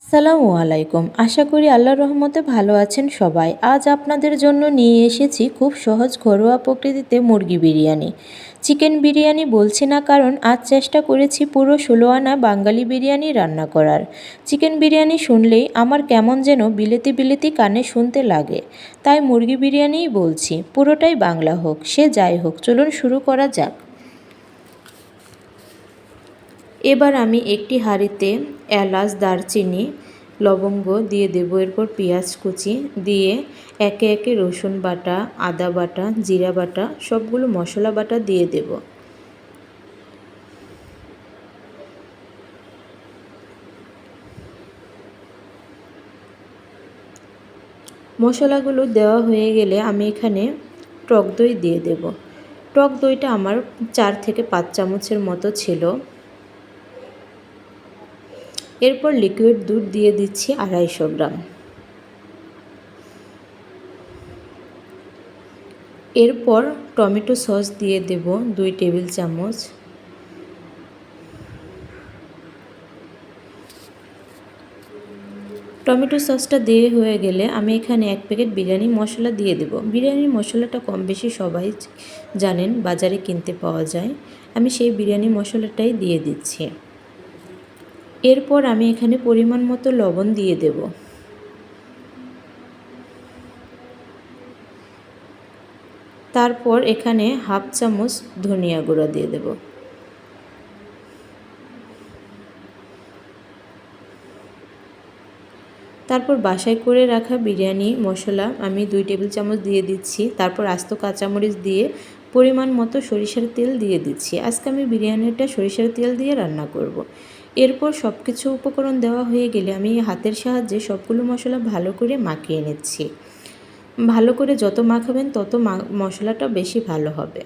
আসসালামু আলাইকুম। আশা করি আল্লাহর রহমতে ভালো আছেন সবাই। আজ আপনাদের জন্য নিয়ে এসেছি খুব সহজ ঘরোয়া প্রকৃতিতে মুরগি বিরিয়ানি। চিকেন বিরিয়ানি বলছি না, কারণ আজ চেষ্টা করেছি পুরো ১৬ আনা বাঙালি বিরিয়ানি রান্না করার। চিকেন বিরিয়ানি শুনলেই আমার কেমন যেন বিলেতি বিলেতি কানে শুনতে লাগে, তাই মুরগি বিরিয়ানিই বলছি। পুরোটাই বাংলা হোক, সে যাই হোক, চলুন শুরু করা যাক। এবার আমি একটি হাঁড়িতে এলাচ, দারচিনি, লবঙ্গ দিয়ে দেব। এরপর পেঁয়াজ কুচি দিয়ে একে একে রসুন বাটা, আদা বাটা, জিরা বাটা, সবগুলো মশলা বাটা দিয়ে দেব। মশলাগুলো দেওয়া হয়ে গেলে আমি এখানে টক দই দিয়ে দেব। টক দইটা আমার 4 থেকে 5 চামচের মতো ছিল। এরপর লিকুইড দুধ দিয়ে দিচ্ছি 250 গ্রাম। এরপর টমেটো সস দিয়ে দেব 2 টেবিল চামচ। টমেটো সসটা দিয়ে হয়ে গেলে আমি এখানে 1 প্যাকেট বিরিয়ানি মশলা দিয়ে দেব। বিরিয়ানি মশলাটা কম বেশি সবাই জানেন, বাজারে কিনতে পাওয়া যায়। আমি সেই বিরিয়ানি মশলাটাই দিয়ে দিচ্ছি। এরপর আমি এখানে পরিমাণ মতো লবণ দিয়ে দেব। তারপর এখানে 1/2 চামচ ধনিয়া গুঁড়া দিয়ে দেব। তারপর বাসায় করে রাখা বিরিয়ানি মশলা আমি 2 টেবিল চামচ দিয়ে দিচ্ছি। তারপর আস্ত কাঁচামরিচ দিয়ে পরিমাণ মতো সরিষার তেল দিয়ে দিচ্ছি। আজকে আমি বিরিয়ানিটা সরিষার তেল দিয়ে রান্না করব। এরপর সব কিছু উপকরণ দেওয়া হয়ে গেলে আমি হাতের সাহায্যে সবগুলো মশলা ভালো করে মাখিয়ে নিচ্ছি। ভালো করে যত মাখাবেন তত মশলাটা বেশি ভালো হবে।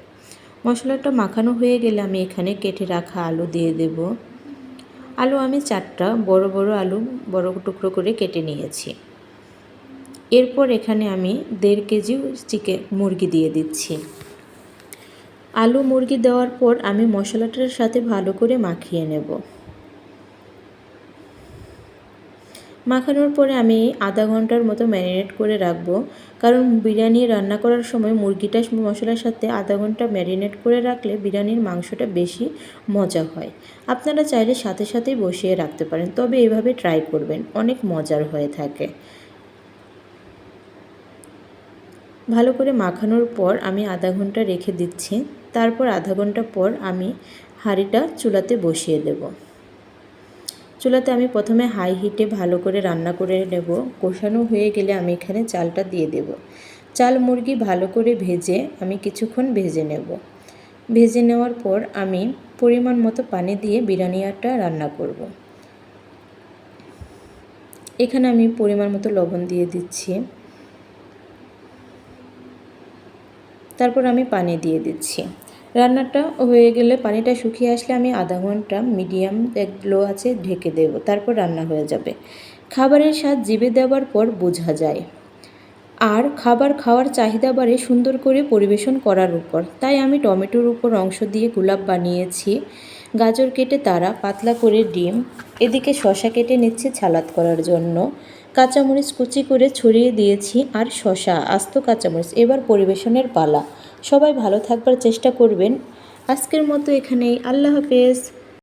মশলাটা মাখানো হয়ে গেলে আমি এখানে কেটে রাখা আলু দিয়ে দেব। আলু আমি 4টা বড় বড় আলু বড় টুকরো করে কেটে নিয়েছি। এরপর এখানে আমি 1.5 কেজি মুরগি দিয়ে দিচ্ছি। আলু মুরগি দেওয়ার পর আমি মশলাটার সাথে ভালো করে মাখিয়ে নেব। মাখানোর পরে আমি আধা ঘন্টার মতো ম্যারিনেট করে রাখবো, কারণ বিরিয়ানি রান্না করার সময় মুরগিটা মশলার সাথে আধা ঘন্টা ম্যারিনেট করে রাখলে বিরিয়ানির মাংসটা বেশি মজা হয়। আপনারা চাইলে সাথে সাথেই বসিয়ে রাখতে পারেন, তবে এভাবে ট্রাই করবেন, অনেক মজার হয়ে থাকে। ভালো করে মাখানোর পর আমি আধা ঘন্টা রেখে দিচ্ছি। তারপর আধা ঘন্টা পর আমি হাঁড়িটা চুলাতে বসিয়ে দেব। চুলাতে আমি প্রথমে হাই হিটে ভালো করে রান্না করে নেব। কষানো হয়ে গেলে আমি এখানে চালটা দিয়ে দেব। চাল মুরগি ভালো করে ভেজে আমি কিছুক্ষণ ভেজে নেব। ভেজে নেওয়ার পর আমি পরিমাণ মতো পানি দিয়ে বিরিয়ানিটা রান্না করব। এখানে আমি পরিমাণ মতো লবণ দিয়ে দিচ্ছি। তারপর আমি পানি দিয়ে দিচ্ছি। রান্নাটা হয়ে গেলে পানিটা শুকিয়ে আসলে আমি আধা ঘন্টা মিডিয়াম লো আছে ঢেকে দেব। তারপর রান্না হয়ে যাবে। খাবারের স্বাদ জিভে দেওয়ার পর বোঝা যায়, আর খাবার খাওয়ার চাহিদা বাড়ে সুন্দর করে পরিবেশন করার উপর। তাই আমি টমেটোর উপর অংশ দিয়ে গোলাপ বানিয়েছি, গাজর কেটে তারা, পাতলা করে ডিম, এদিকে শসা কেটে নিচ্ছি সালাদ করার জন্য, কাঁচামরিচ কুচি করে ছড়িয়ে দিয়েছি, আর শসা আস্ত কাঁচামরিচ। এবার পরিবেশনের পালা। সবাই ভালো থাকবার চেষ্টা করবেন। আজকের মতো এখানেই। আল্লাহ হাফেজ।